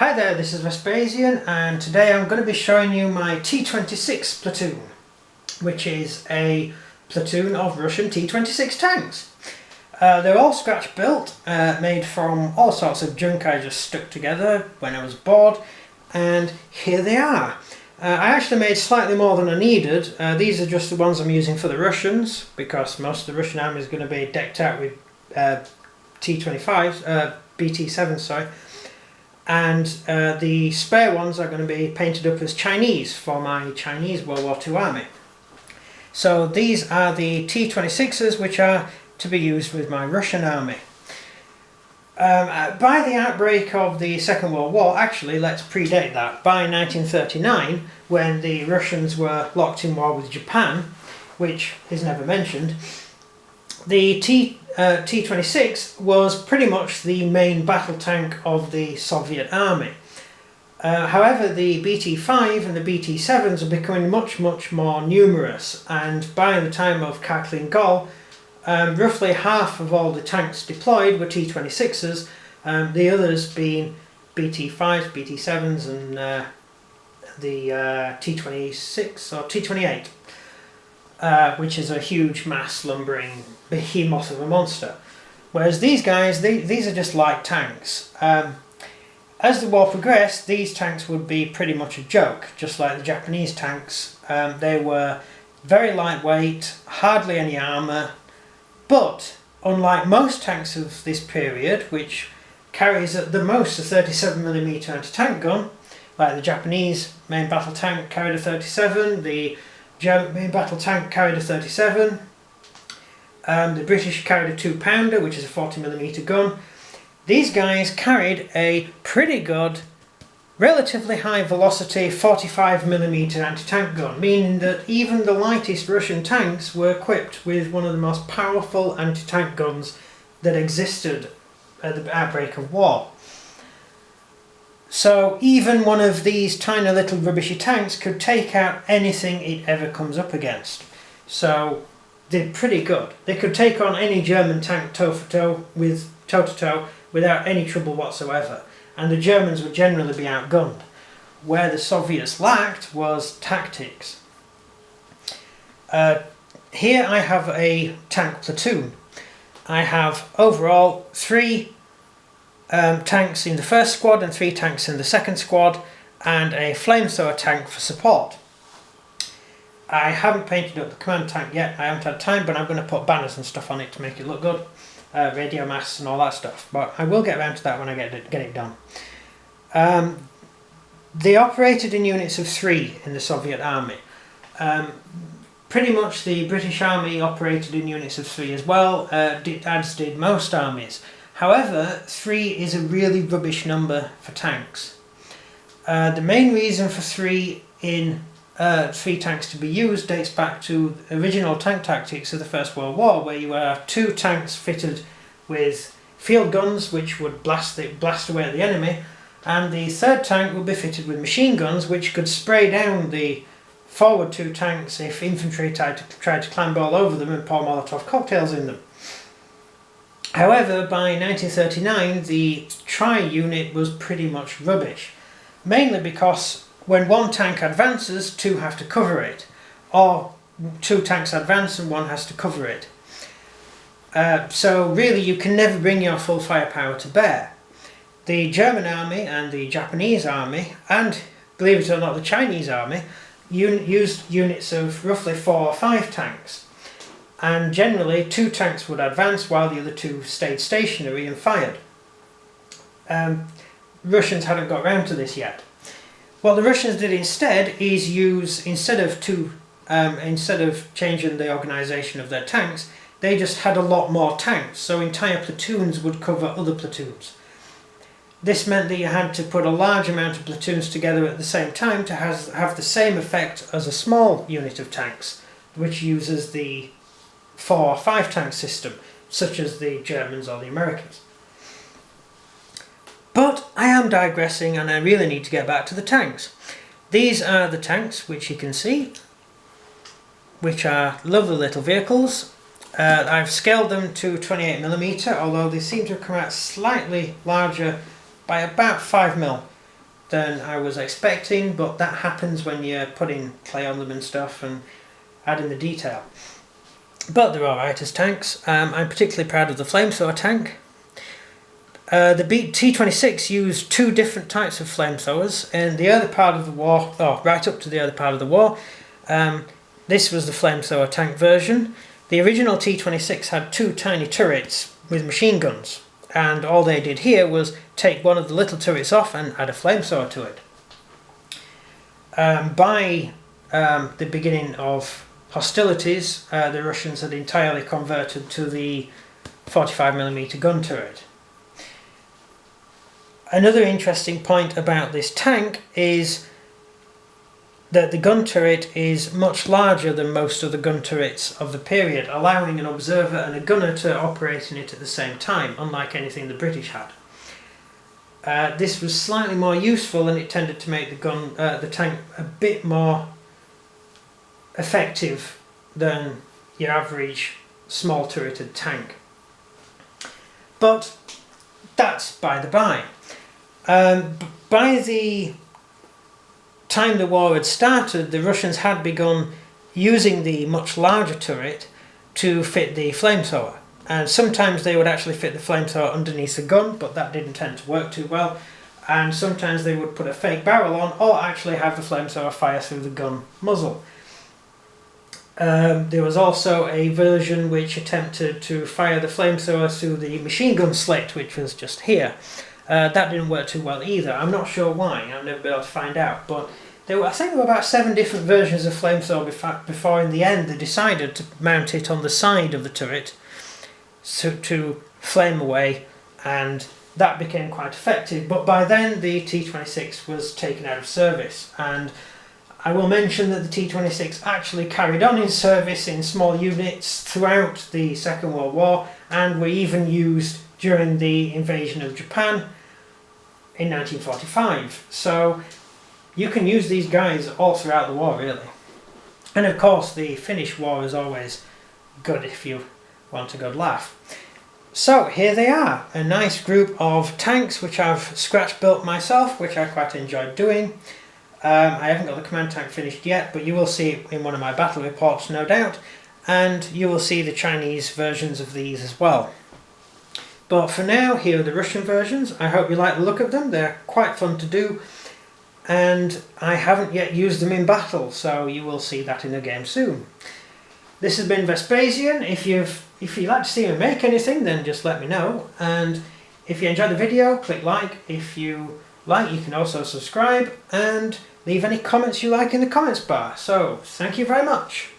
Hi there, this is Vespasian, and today I'm going to be showing you my T26 platoon, which is a platoon of Russian T26 tanks. They're all scratch built, made from all sorts of junk I just stuck together when I was bored, and here they are. I actually made slightly more than I needed. These are just the ones I'm using for the Russians, because most of the Russian army is going to be decked out with T25s, BT7s, sorry. And the spare ones are going to be painted up as Chinese for my Chinese World War II army. So these are the T26s, which are to be used with my Russian army. By the outbreak of the Second World War, actually let's predate that, by 1939, when the Russians were locked in war with Japan, which is never mentioned, the T26 was pretty much the main battle tank of the Soviet army. However, the BT5 and the BT7s are becoming much more numerous, and by the time of Kathleen Gol, roughly half of all the tanks deployed were T26s, the others being BT5s, BT7s and the T26 or T28. Which is a huge mass lumbering behemoth of a monster. Whereas these guys, these are just light tanks. As the war progressed, these tanks would be pretty much a joke, just like the Japanese tanks. They were very lightweight, hardly any armour, but unlike most tanks of this period, which carries at the most a 37mm anti-tank gun, like the Japanese main battle tank carried a 37, the German main battle tank carried a 37, the British carried a 2-pounder, which is a 40mm gun. These guys carried a pretty good, relatively high velocity 45mm anti-tank gun, meaning that even the lightest Russian tanks were equipped with one of the most powerful anti-tank guns that existed at the outbreak of war. So even one of these tiny little rubbishy tanks could take out anything it ever comes up against. So they're pretty good. They could take on any German tank toe-to-toe without any trouble whatsoever. And the Germans would generally be outgunned. Where the Soviets lacked was tactics. Here I have a tank platoon. I have overall 3 tanks in the first squad and 3 tanks in the second squad, and a flamethrower tank for support. I haven't painted up the command tank yet, I haven't had time, but I'm going to put banners and stuff on it to make it look good, radio masts and all that stuff, but I will get around to that when I get it done. They operated in units of 3 in the Soviet army. Pretty much the British army operated in units of 3 as well, as did most armies. However, 3 is a really rubbish number for tanks. The main reason for 3 tanks to be used dates back to original tank tactics of the First World War, where you have 2 tanks fitted with field guns which would blast away at the enemy, and the third tank would be fitted with machine guns which could spray down the forward 2 tanks if infantry tried to climb all over them and pour Molotov cocktails in them. However, by 1939 the tri-unit was pretty much rubbish, mainly because when 1 tank advances, 2 have to cover it, or 2 tanks advance and 1 has to cover it. So really you can never bring your full firepower to bear. The German army and the Japanese army, and believe it or not the Chinese army, used units of roughly 4 or 5 tanks. And generally 2 tanks would advance while the other 2 stayed stationary and fired. Russians hadn't got round to this yet. What the Russians did instead is use, instead of changing the organisation of their tanks, they just had a lot more tanks, so entire platoons would cover other platoons. This meant that you had to put a large amount of platoons together at the same time to have the same effect as a small unit of tanks, which uses the 4 or 5 tank system, such as the Germans or the Americans. But I am digressing and I really need to get back to the tanks. These are the tanks which you can see, which are lovely little vehicles. I've scaled them to 28mm, although they seem to have come out slightly larger by about 5mm. than I was expecting, but that happens when you're putting clay on them and stuff and adding the detail. But they're alright as tanks. I'm particularly proud of the flamethrower tank. The T26 used 2 different types of flamethrowers in the early part of the war, right up to the early part of the war. This was the flamethrower tank version. The original T26 had 2 tiny turrets with machine guns, and all they did here was take one of the little turrets off and add a flamethrower to it. By the beginning of hostilities, the Russians had entirely converted to the 45mm gun turret. Another interesting point about this tank is that the gun turret is much larger than most of the gun turrets of the period, allowing an observer and a gunner to operate in it at the same time, unlike anything the British had. This was slightly more useful, and it tended to make the tank a bit more effective than your average small turreted tank. But that's by the by. By the time the war had started, the Russians had begun using the much larger turret to fit the flamethrower, and sometimes they would actually fit the flamethrower underneath the gun, but that didn't tend to work too well, and sometimes they would put a fake barrel on or actually have the flamethrower fire through the gun muzzle. There was also a version which attempted to fire the flamethrower through the machine gun slit, which was just here. That didn't work too well either. I'm not sure why, I've never been able to find out, but I think there were about 7 different versions of flamethrower before in the end they decided to mount it on the side of the turret to flame away, and that became quite effective. But by then the T26 was taken out of service, and I will mention that the T26 actually carried on in service in small units throughout the Second World War, and were even used during the invasion of Japan in 1945. So you can use these guys all throughout the war, really. And of course the Finnish war is always good if you want a good laugh. So here they are, a nice group of tanks which I've scratch built myself, which I quite enjoyed doing. I haven't got the command tank finished yet, but you will see it in one of my battle reports, no doubt, and you will see the Chinese versions of these as well. But for now, here are the Russian versions. I hope you like the look of them. They're quite fun to do, and I haven't yet used them in battle, so you will see that in the game soon. This has been Vespasian. If you'd like to see me make anything, then just let me know, and if you enjoyed the video, click like. If you like, you can also subscribe and leave any comments you like in the comments bar. So, thank you very much.